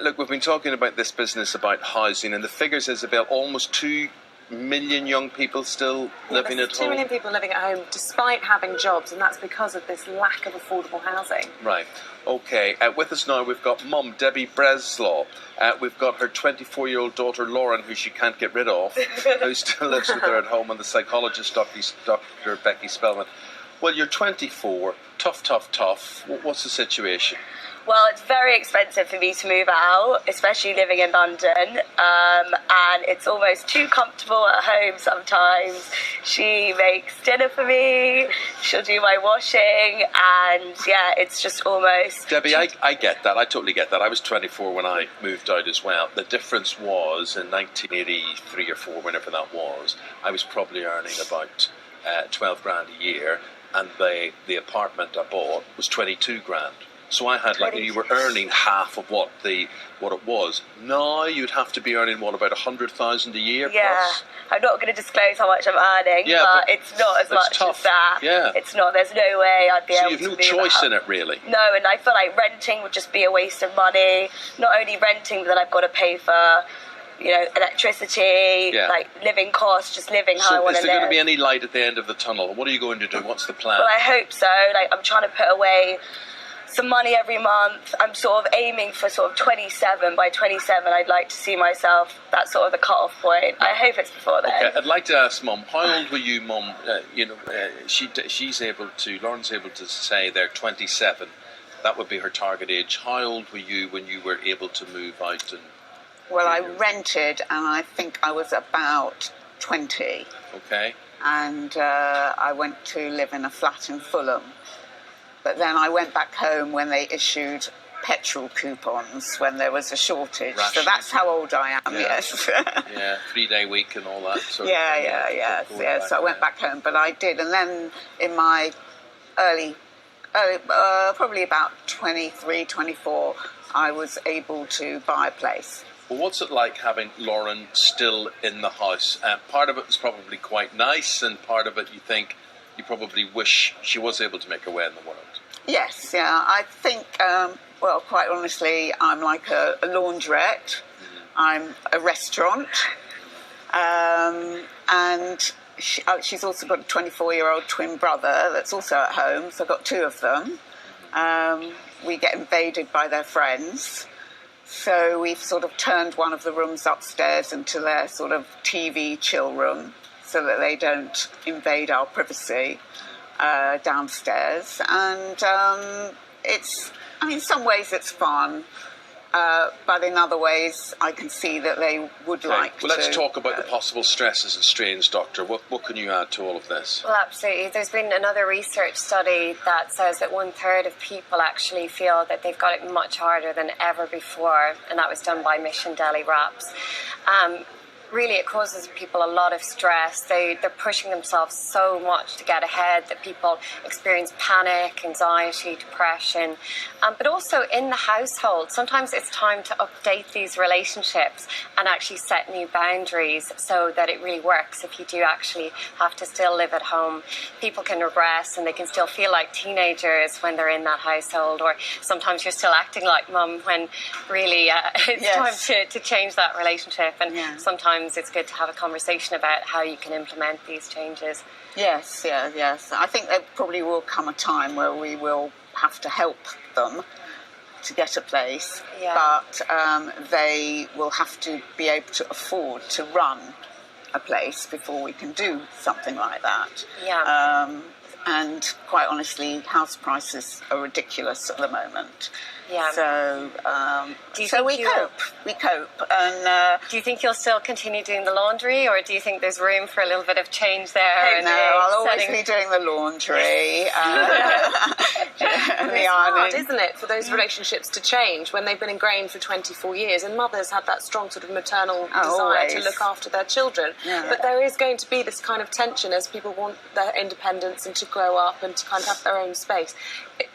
Look, we've been talking about this business about housing, and the figures, Isabel, almost 2 million young people still living at home. 2 million people living at home despite having jobs, and that's because of this lack of affordable housing. Right. Okay. With us now, we've got Mum Debbie Breslaw. We've got her 24-year-old daughter Lauren, who she can't get rid of, who still lives with her at home, and the psychologist Dr. Becky Spelman. Well, you're 24. Tough. What's the situation? Well, it's very expensive for me to move out, especially living in London, and it's almost too comfortable at home sometimes. She makes dinner for me, she'll do my washing, and yeah, it's just almost... Debbie, I get that. I totally get that. I was 24 when I moved out as well. The difference was in 1983 or 4, whenever that was, I was probably earning about 12 grand a year, and the apartment I bought was 22 grand. So I had, like, you were earning half of what it was. Now you'd have to be earning, what, about 100,000 a year? Yeah, plus? I'm not going to disclose how much I'm earning, yeah, but it's not as much tough. as that. Yeah. It's not, there's no way I'd be able to So you've no choice in it, really? No, and I feel like renting would just be a waste of money. Not only renting, but then I've got to pay for, electricity, like living costs, just living how I want to live. So is there going to be any light at the end of the tunnel? What are you going to do? What's the plan? Well, I hope so. I'm trying to put away some money every month. I'm sort of aiming for sort of 27. By 27, I'd like to see myself. That's sort of the cut-off point. I hope it's before then. Okay, I'd like to ask Mum, how old were you, Mum? Lauren's able to say they're 27. That would be her target age. How old were you when you were able to move out? Well, I rented, and I think I was about 20. Okay. And I went to live in a flat in Fulham. But then I went back home when they issued petrol coupons, when there was a shortage. Ration. So that's how old I am, yes. Yeah, 3-day week and all that sort of thing. Yeah. So I went back home, but I did. And then in my early probably about 23, 24, I was able to buy a place. Well, what's it like having Lauren still in the house? Part of it is probably quite nice, and part of it you think you probably wish she was able to make her way in the world. Yes, yeah. I think, quite honestly, I'm like a laundrette. I'm a restaurant. And she's also got a 24-year-old twin brother that's also at home, so I've got 2 of them. We get invaded by their friends. So we've sort of turned one of the rooms upstairs into their sort of TV chill room so that they don't invade our privacy downstairs. And in some ways it's fun, but in other ways I can see that they would like to... Well, let's talk about the possible stresses and strains, Doctor. What can you add to all of this? Well, absolutely. There's been another research study that says that 1/3 of people actually feel that they've got it much harder than ever before, and that was done by Mission Deli Wraps. Really, it causes people a lot of stress. They're pushing themselves so much to get ahead that people experience panic, anxiety, depression. But also in the household, sometimes it's time to update these relationships and actually set new boundaries so that it really works. If you do actually have to still live at home, people can regress and they can still feel like teenagers when they're in that household, or sometimes you're still acting like mum when really it's time to change that relationship. And sometimes it's good to have a conversation about how you can implement these changes. Yes. I think there probably will come a time where we will have to help them to get a place, but they will have to be able to afford to run a place before we can do something like that. And quite honestly, house prices are ridiculous at the moment. So we cope. And do you think you'll still continue doing the laundry, or do you think there's room for a little bit of change there? No, I'll always be doing the laundry. It's hard, isn't it, for those relationships to change when they've been ingrained for 24 years, and mothers have that strong sort of maternal desire to look after their children. But there is going to be this kind of tension as people want their independence and to grow up and to kind of have their own space.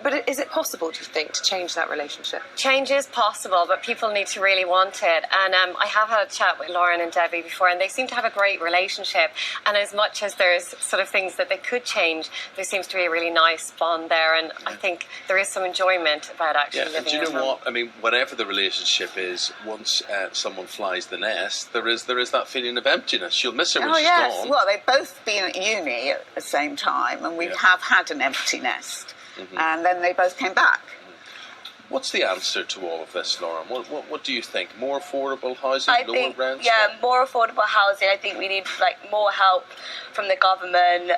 But is it possible, do you think, to change that relationship? relationship? Change is possible, but people need to really want it. And I have had a chat with Lauren and Debbie before, and they seem to have a great relationship. And as much as there's sort of things that they could change, there seems to be a really nice bond there. And I think there is some enjoyment about actually living. And do you know what? I mean, whatever the relationship is, once someone flies the nest, there is that feeling of emptiness. She'll miss her when she's gone. Well, they've both been at uni at the same time, and we have had an empty nest. And then they both came back. What's the answer to all of this, Lauren? What do you think? More affordable housing, lower rents? Yeah, more affordable housing. I think we need more help from the government,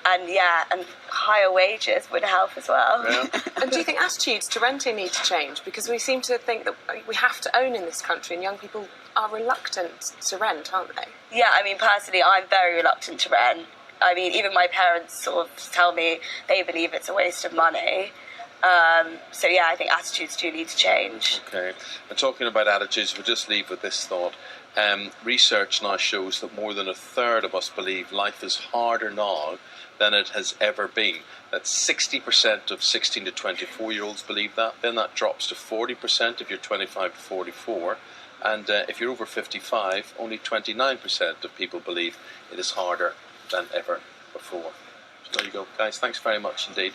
and higher wages would help as well. Yeah. And do you think attitudes to renting need to change? Because we seem to think that we have to own in this country, and young people are reluctant to rent, aren't they? Yeah, I mean, personally, I'm very reluctant to rent. I mean, even my parents sort of tell me they believe it's a waste of money. I think attitudes do need to change. Okay. And talking about attitudes, we'll just leave with this thought. Research now shows that more than a third of us believe life is harder now than it has ever been. That's 60% of 16 to 24-year-olds believe that. Then that drops to 40% if you're 25 to 44. And if you're over 55, only 29% of people believe it is harder than ever before. So there you go, guys. Thanks very much indeed.